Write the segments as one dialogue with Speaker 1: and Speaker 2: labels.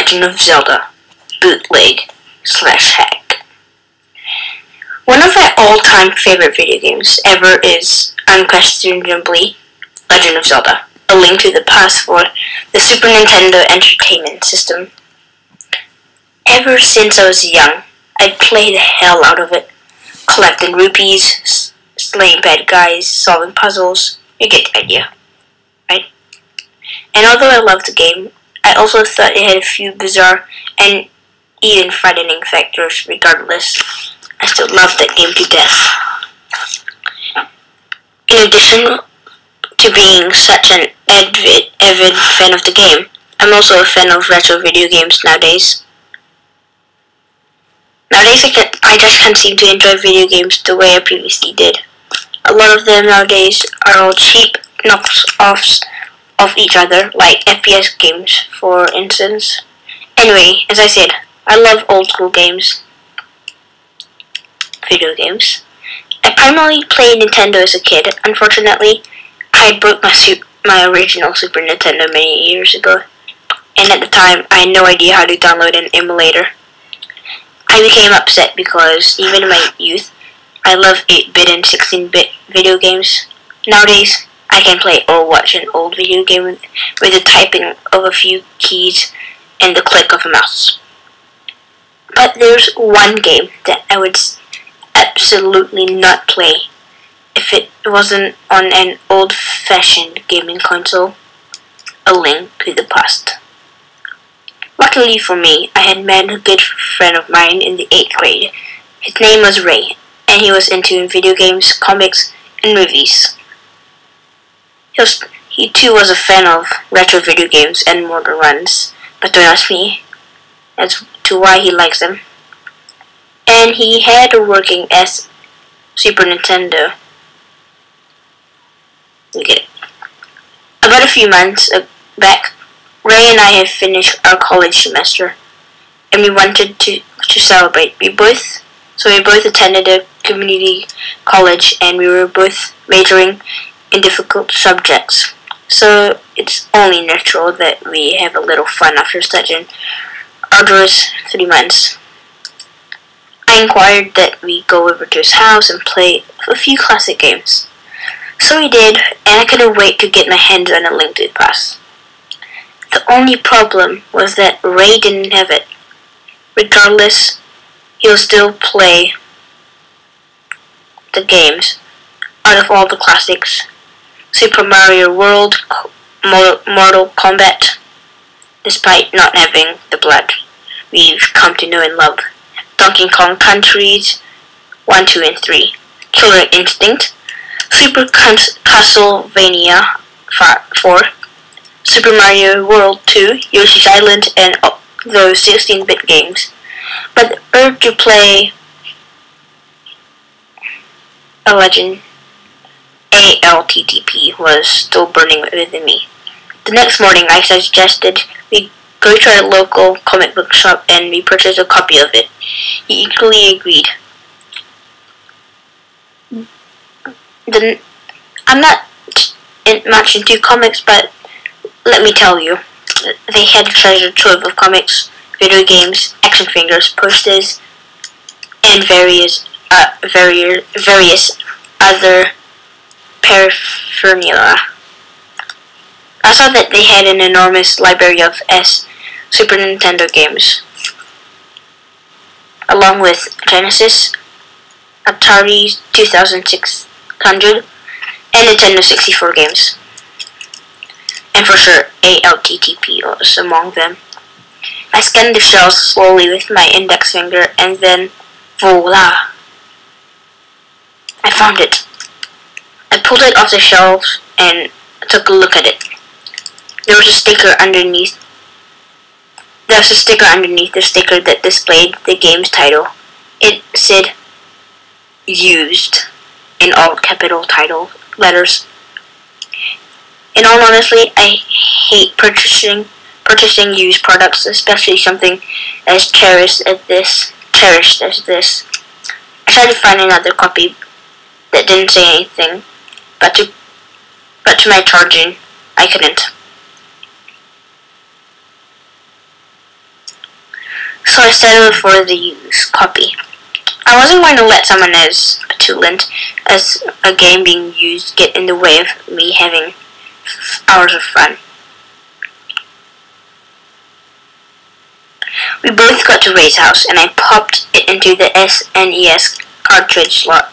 Speaker 1: Legend of Zelda bootleg / hack. One of my all-time favorite video games ever is unquestionably Legend of Zelda: A Link to the Past for the Super Nintendo Entertainment System. Ever since I was young, I'd played the hell out of it, collecting rupees, slaying bad guys, solving puzzles. You get the idea, right? And although I loved the game, I also thought it had a few bizarre and even frightening factors. Regardless, I still loved that game to death. In addition to being such an avid fan of the game, I'm also a fan of retro video games nowadays. Nowadays, I just can't seem to enjoy video games the way I previously did. A lot of them nowadays are all cheap knockoffs of each other, like FPS games, for instance. Anyway, as I said, I love old school games. Video games. I primarily played Nintendo as a kid. Unfortunately, I broke my original Super Nintendo many years ago, and at the time, I had no idea how to download an emulator. I became upset because even in my youth, I loved 8-bit and 16-bit video games. Nowadays, I can play or watch an old video game with the typing of a few keys and the click of a mouse. But there's one game that I would absolutely not play if it wasn't on an old-fashioned gaming console: A Link to the Past. Luckily for me, I had met a good friend of mine in the 8th grade. His name was Ray, and he was into video games, comics, and movies. He too was a fan of retro video games and modern runs, but don't ask me as to why he likes them. And he had a working as Super Nintendo. You get it. About a few months back, Ray and I had finished our college semester, and we wanted to celebrate. We both attended a community college, and we were both majoring in difficult subjects. So it's only natural that we have a little fun after such an arduous 3 months. I inquired that we go over to his house and play a few classic games. So we did, and I couldn't wait to get my hands on A Link to the Past. The only problem was that Ray didn't have it. Regardless, he'll still play the games. Out of all the classics, Super Mario World, Mortal Kombat, despite not having the blood we've come to know and love, Donkey Kong Countries 1, 2, and 3, Killer Instinct, Super Castlevania 4, Super Mario World 2, Yoshi's Island, and those 16-bit games. But the urge to play a legend, ALTTP, was still burning within me. The next morning, I suggested we go to our local comic book shop and we purchase a copy of it. He eagerly agreed. I'm not much into comics, but let me tell you, they had a treasure trove of comics, video games, action figures, posters, and various other paraphernalia. I saw that they had an enormous library of Super Nintendo games, along with Genesis, Atari 2600, and Nintendo 64 games. And for sure, ALTTP was among them. I scanned the shelves slowly with my index finger, and then, voila! I found it. I pulled it off the shelves and took a look at it. There was a sticker underneath the sticker that displayed the game's title. It said, "Used," in all capital title letters. In all honesty, I hate purchasing used products, especially something as cherished as this. I tried to find another copy that didn't say anything, but to my chagrin, I couldn't. so I settled for the used copy. I wasn't going to let someone as petulant as a game being used get in the way of me having hours of fun. We both got to Ray's house, and I popped it into the SNES cartridge slot.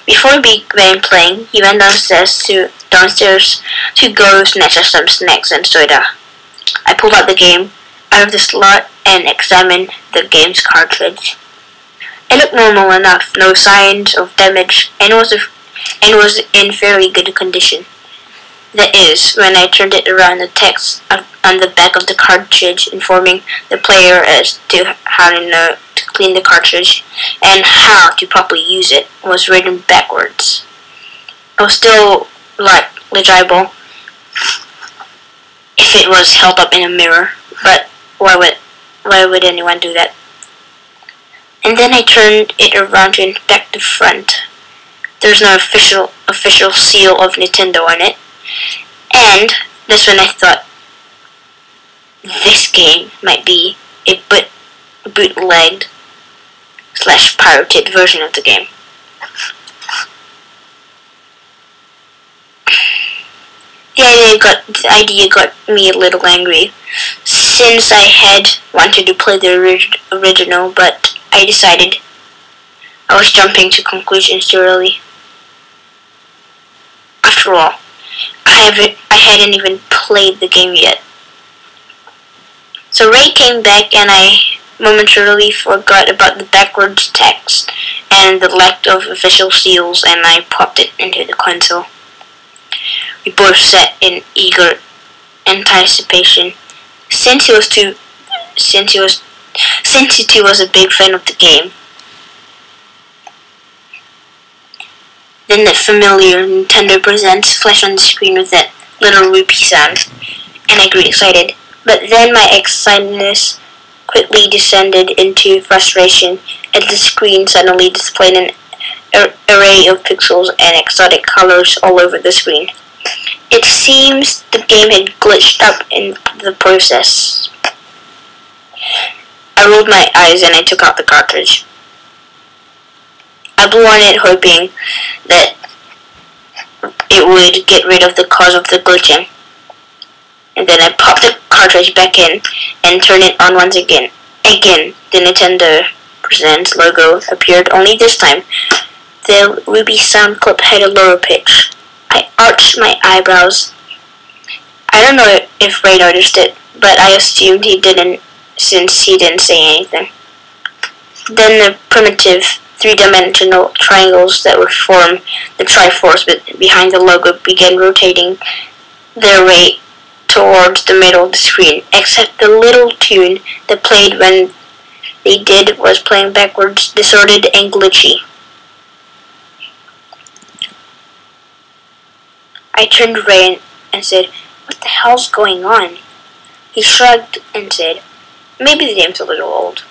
Speaker 1: Before we began playing, he went downstairs to go snatch us some snacks and soda. I pulled out the game out of the slot and examined the game's cartridge. It looked normal enough, no signs of damage, and was in fairly good condition. That is, when I turned it around, the text on the back of the cartridge informing the player as to how to clean the cartridge and how to properly use it was written backwards. It was still legible if it was held up in a mirror, but why would anyone do that? And then I turned it around to inspect the front. There's no official seal of Nintendo on it. And that's when I thought this game might be a bootlegged / pirated version of the game. The idea got me a little angry, since I had wanted to play the original, but I decided I was jumping to conclusions too early. After all, I hadn't even played the game yet. So Ray came back, and I momentarily forgot about the backwards text and the lack of official seals, and I popped it into the console. We both sat in eager anticipation, since he was a big fan of the game. Then the familiar Nintendo Presents flashed on the screen with that little rupee sound, and I grew excited. But then my excitedness quickly descended into frustration as the screen suddenly displayed an array of pixels and exotic colors all over the screen. It seems the game had glitched up in the process. I rolled my eyes and I took out the cartridge. I blew on it, hoping that it would get rid of the cause of the glitching. And then I popped the cartridge back in and turned it on once again. Again, the Nintendo Presents logo appeared, only this time the ruby sound clip had a lower pitch. I arched my eyebrows. I don't know if Ray noticed it, but I assumed he didn't, since he didn't say anything. Then the primitive three-dimensional triangles that would form the Triforce behind the logo began rotating their way towards the middle of the screen, except the little tune that played when they did was playing backwards, disordered and glitchy. I turned to Ray and said, "What the hell's going on?" He shrugged and said, "Maybe the game's a little old."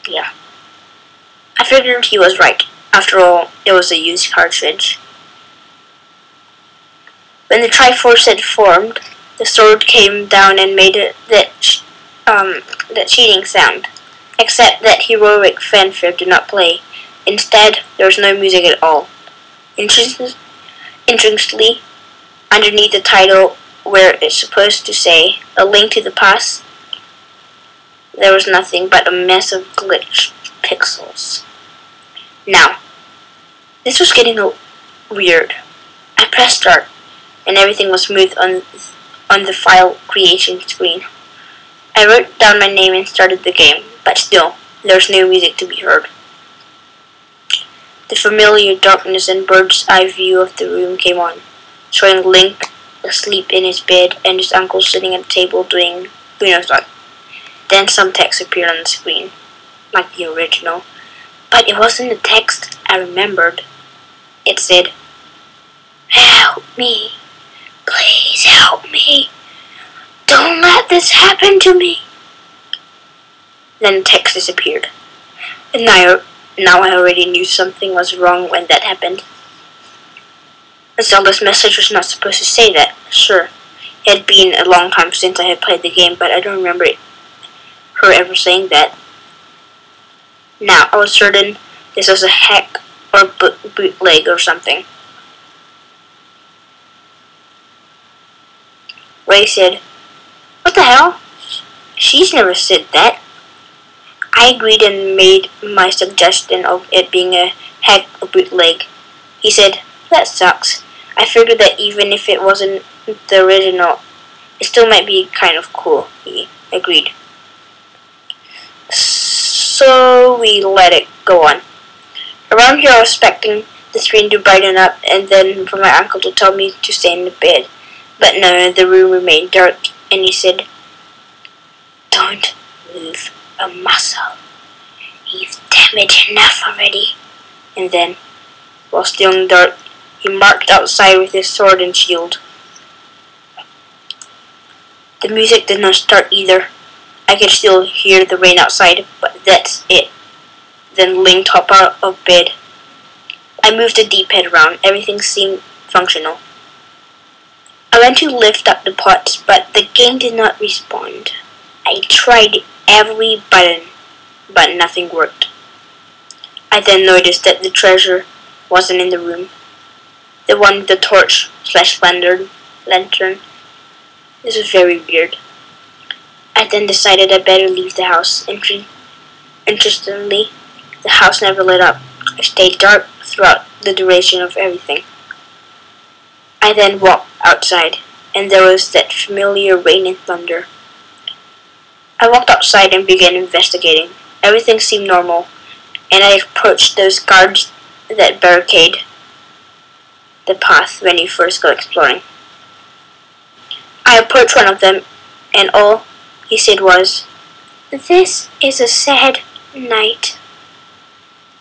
Speaker 1: Yeah. I figured he was right. After all, it was a used cartridge. When the Triforce had formed, the sword came down and made that cheating sound. Except that heroic fanfare did not play. Instead, there was no music at all. Interestingly, underneath the title, where it's supposed to say "A Link to the Past," there was nothing but a mess of glitched pixels. Now, this was getting weird. I pressed start, and everything was smooth on the file creation screen. I wrote down my name and started the game, but still, there was no music to be heard. The familiar darkness and bird's eye view of the room came on, showing Link asleep in his bed and his uncle sitting at the table doing who knows what. Then some text appeared on the screen, like the original, but it wasn't the text I remembered. It said, "Help me. Please help me. Don't let this happen to me." Then the text disappeared. And now I already knew something was wrong when that happened. Zelda's message was not supposed to say that. Sure, it had been a long time since I had played the game, but I don't remember her ever saying that. Now, I was certain this was a hack or bootleg or something. Ray said, "What the hell? She's never said that." I agreed and made my suggestion of it being a hack or bootleg. He said, "That sucks. I figured that even if it wasn't the original, it still might be kind of cool." He agreed. So we let it go on. Around here I was expecting the screen to brighten up and then for my uncle to tell me to stay in the bed. But no, the room remained dark and he said, "Don't move a muscle. You've damaged enough already." And then, while still in the dark, he marched outside with his sword and shield. The music did not start either. I could still hear the rain outside, but that's it. Then Link hopped out of bed. I moved the D-pad around. Everything seemed functional. I went to lift up the pots, but the game did not respond. I tried every button, but nothing worked. I then noticed that the treasure wasn't in the room. The one with the torch/lantern. This was very weird. I then decided I better leave the house. Interestingly, the house never lit up. It stayed dark throughout the duration of everything. I then walked outside, and there was that familiar rain and thunder. I walked outside and began investigating. Everything seemed normal, and I approached those guards that barricade the path when you first go exploring. I approached one of them, and all he said was, "This is a sad night."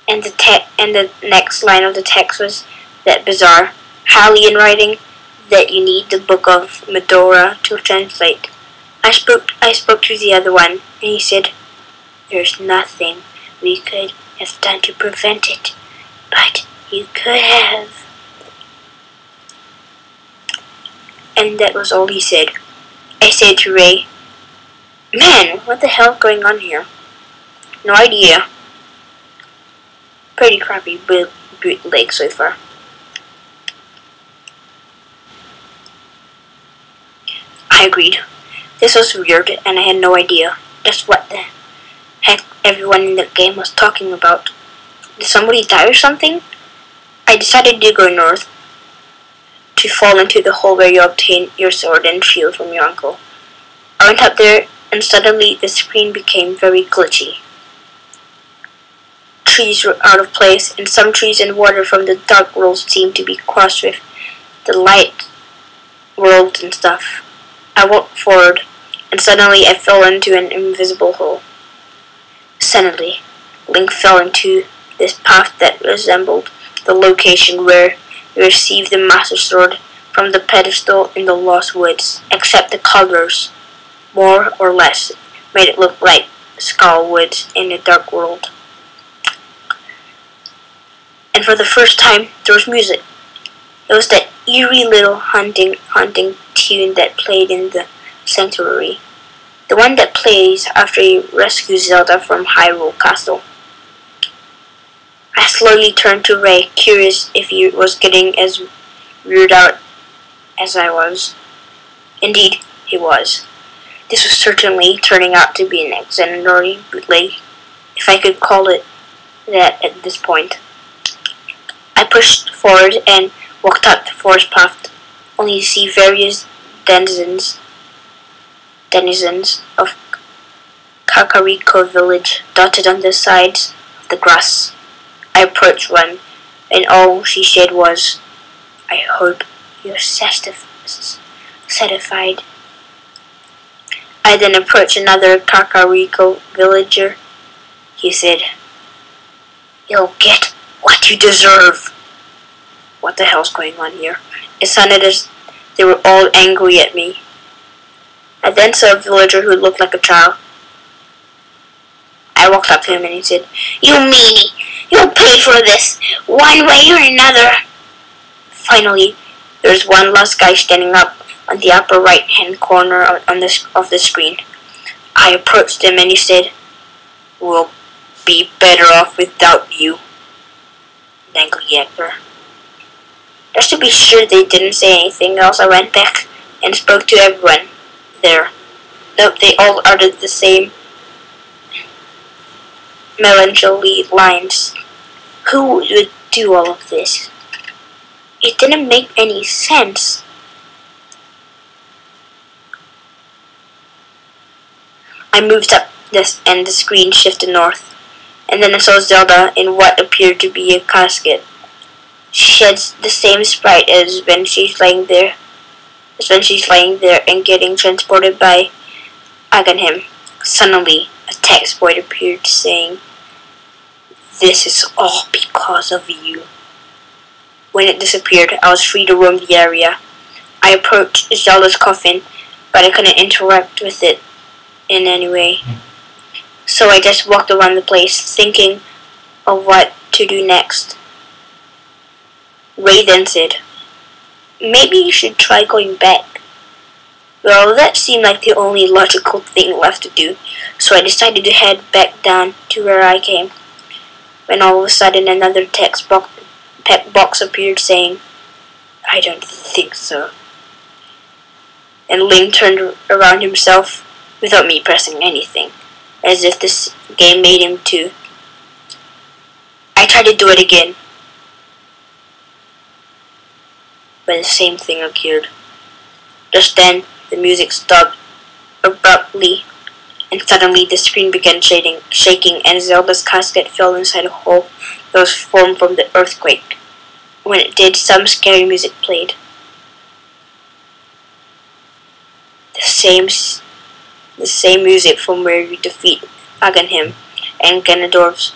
Speaker 1: And the next line of the text was that bizarre Hallian writing that you need the Book of Medora to translate. I spoke to the other one, and he said, "There's nothing we could have done to prevent it, but you could have." And that was all he said. I said to Ray, "Man, what the hell is going on here?" "No idea. Pretty crappy bootleg so far." I agreed. This was weird and I had no idea just what the heck everyone in the game was talking about. Did somebody die or something? I decided to go north to fall into the hole where you obtain your sword and shield from your uncle. I went up there and suddenly the screen became very glitchy. Trees were out of place and some trees and water from the dark world seemed to be crossed with the light world and stuff. I walked forward and suddenly I fell into an invisible hole. Suddenly, Link fell into this path that resembled the location where he received the Master Sword from the pedestal in the Lost Woods, except the colors, more or less, made it look like Skull Woods in a dark world. And for the first time, there was music. It was that eerie little haunting tune that played in the sanctuary. The one that plays after you rescue Zelda from Hyrule Castle. I slowly turned to Ray, curious if he was getting as weirded out as I was. Indeed, he was. This was certainly turning out to be an exemplary bootleg, if I could call it that at this point. I pushed forward and walked up the forest path, only to see various denizens of Kakariko village dotted on the sides of the grass. I approached one, and all she said was, "I hope you're satisfied." I then approached another Kakariko villager. He said, "You'll get what you deserve." What the hell's going on here? It sounded as they were all angry at me. I then saw a villager who looked like a child. I walked up to him and he said, "You meanie! You'll pay for this, one way or another." Finally, there was one last guy standing up on the upper right-hand corner of the screen. I approached him and he said, "We'll be better off without you, Angry Actor. Just to be sure they didn't say anything else, I went back and spoke to everyone there. Nope, they all uttered the same melancholy lines. Who would do all of this? It didn't make any sense. I moved up this and the screen shifted north, and then I saw Zelda in what appeared to be a casket. She had the same sprite as when she's lying there and getting transported by Aghanim. Suddenly, a text board appeared saying, "This is all because of you." When it disappeared, I was free to roam the area. I approached Zelda's coffin, but I couldn't interact with it in any way. So I just walked around the place, thinking of what to do next. Ray then said, "Maybe you should try going back." Well, that seemed like the only logical thing left to do, so I decided to head back down to where I came, when all of a sudden another text box appeared saying, "I don't think so." And Link turned around himself without me pressing anything, as if this game made him too. I tried to do it again, but the same thing occurred. Just then, the music stopped abruptly, and suddenly the screen began shaking, and Zelda's casket fell inside a hole that was formed from the earthquake. When it did, some scary music played. The same music from where you defeat Aghanim, and Ganondorf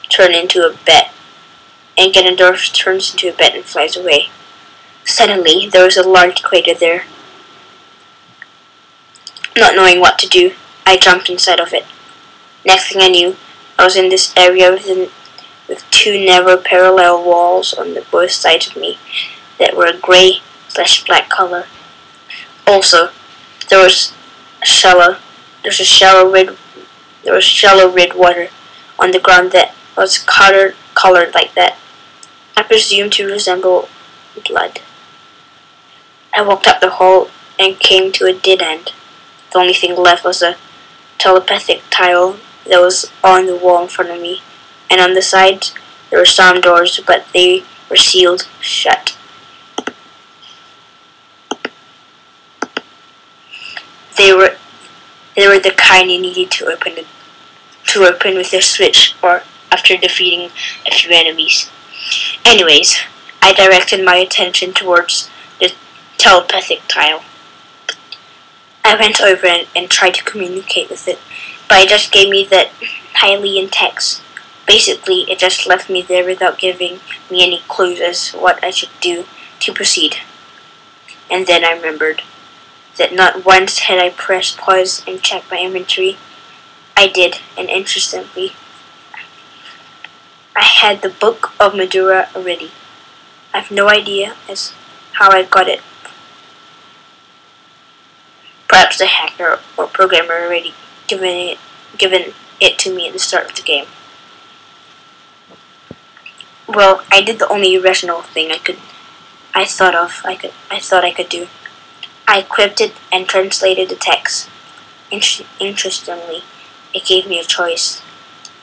Speaker 1: turns into a bat and flies away. Suddenly, there was a large crater there. Not knowing what to do, I jumped inside of it. Next thing I knew, I was in this area with two narrow parallel walls on both sides of me that were a grey/black color. Also, there was shallow red water on the ground that was colored like that. I presume to resemble blood. I walked up the hall and came to a dead end. The only thing left was a telepathic tile that was on the wall in front of me, and on the sides there were some doors, but they were sealed shut. They were the kind you needed to open with a switch or after defeating a few enemies. Anyways, I directed my attention towards the telepathic tile. I went over and tried to communicate with it, but it just gave me that Hylian text. Basically, it just left me there without giving me any clues as to what I should do to proceed. And then I remembered that not once had I pressed pause and checked my inventory. I did, and interestingly, I had the Book of Madura already. I have no idea as how I got it. Perhaps the hacker or programmer already given it to me at the start of the game. Well, I did the only rational thing I thought I could do. I equipped it and translated the text. Interestingly, it gave me a choice.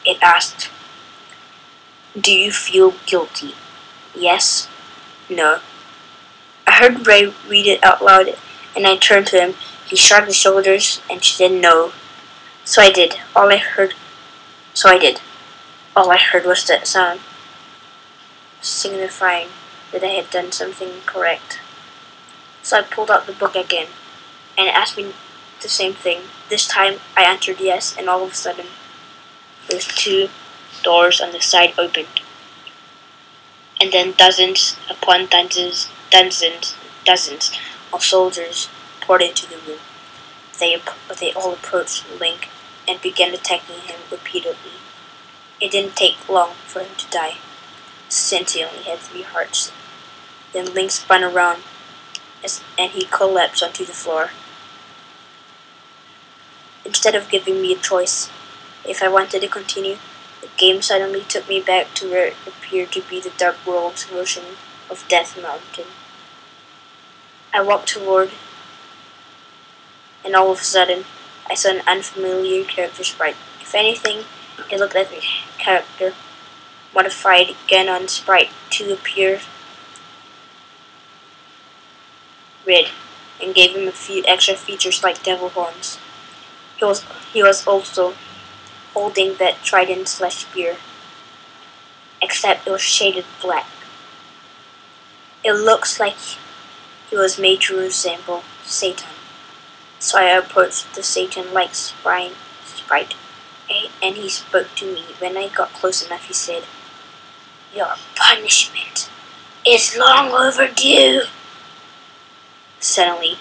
Speaker 1: It asked, "Do you feel guilty? Yes? No?" I heard Ray read it out loud, and I turned to him. He shrugged his shoulders and said no. So I did. All I heard was that sound, signifying that I had done something incorrect. So I pulled out the book again, and it asked me the same thing. This time I answered yes, and all of a sudden, those two doors on the side opened. And then dozens upon dozens of soldiers poured into the room. They all approached Link and began attacking him repeatedly. It didn't take long for him to die, since he only had 3 hearts. Then Link spun around and he collapsed onto the floor. Instead of giving me a choice if I wanted to continue, The game suddenly took me back to where it appeared to be the Dark World's version of Death Mountain. I walked toward, and all of a sudden, I saw an unfamiliar character sprite. If anything, it looked like a character modified again on sprite to appear red, and gave him a few extra features like devil horns. He was also holding that trident/spear, except it was shaded black. It looks like he was made to resemble Satan. So I approached the Satan-like sprite, and he spoke to me. When I got close enough, he said, "Your punishment is long overdue." Suddenly,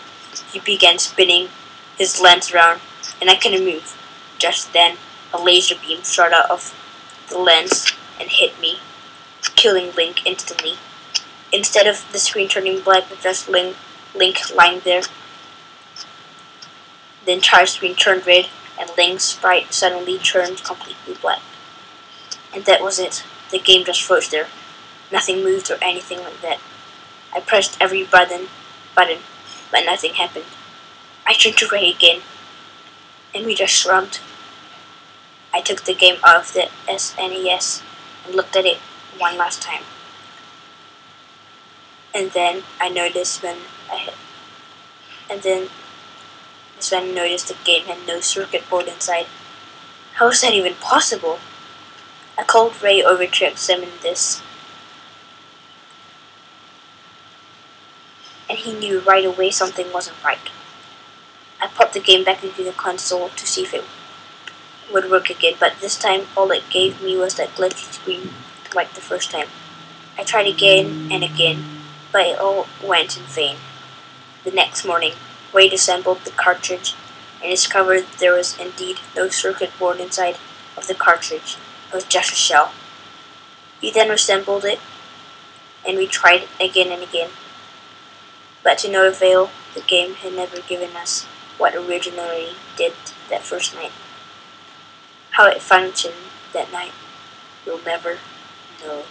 Speaker 1: he began spinning his lens around, and I couldn't move. Just then, a laser beam shot out of the lens and hit me, killing Link instantly. Instead of the screen turning black with just Link lying there, the entire screen turned red, and Link's sprite suddenly turned completely black. And that was it. The game just froze there. Nothing moved or anything like that. I pressed every button, but nothing happened. I turned to Ray again, and we just shrugged. I took the game out of the SNES and looked at it one last time. And then I noticed the game had no circuit board inside. How was that even possible? I called Ray over to examine this, and he knew right away something wasn't right. I popped the game back into the console to see if it would work again, but this time all it gave me was that glitchy screen like the first time. I tried again and again, but it all went in vain. The next morning, Wade assembled the cartridge and discovered there was indeed no circuit board inside of the cartridge. It was just a shell. He then assembled it, and we tried again and again. But to no avail, the game had never given us what originally did that first night. How it functioned that night, we'll never know.